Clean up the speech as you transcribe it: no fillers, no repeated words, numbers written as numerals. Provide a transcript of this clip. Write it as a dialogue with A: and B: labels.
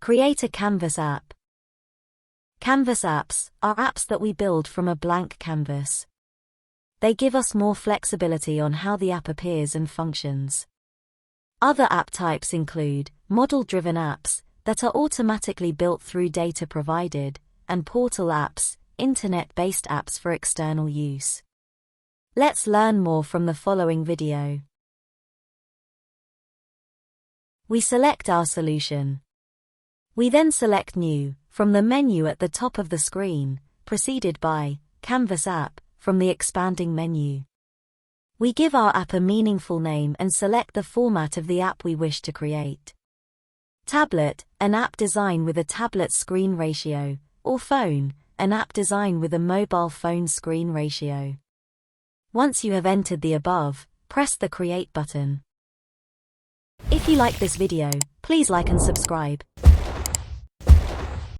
A: Create a Canvas app. Canvas apps are apps that we build from a blank canvas. They give us more flexibility on how the app appears and functions. Other app types include model-driven apps that are automatically built through data provided, and portal apps, internet-based apps for external use. Let's learn more from the following video. We select our solution. We then select New from the menu at the top of the screen, preceded by Canvas App from the expanding menu. We give our app a meaningful name and select the format of the app we wish to create. Tablet, an app design with a tablet screen ratio, or phone, an app design with a mobile phone screen ratio. Once you have entered the above, press the Create button. If you like this video, please like and subscribe.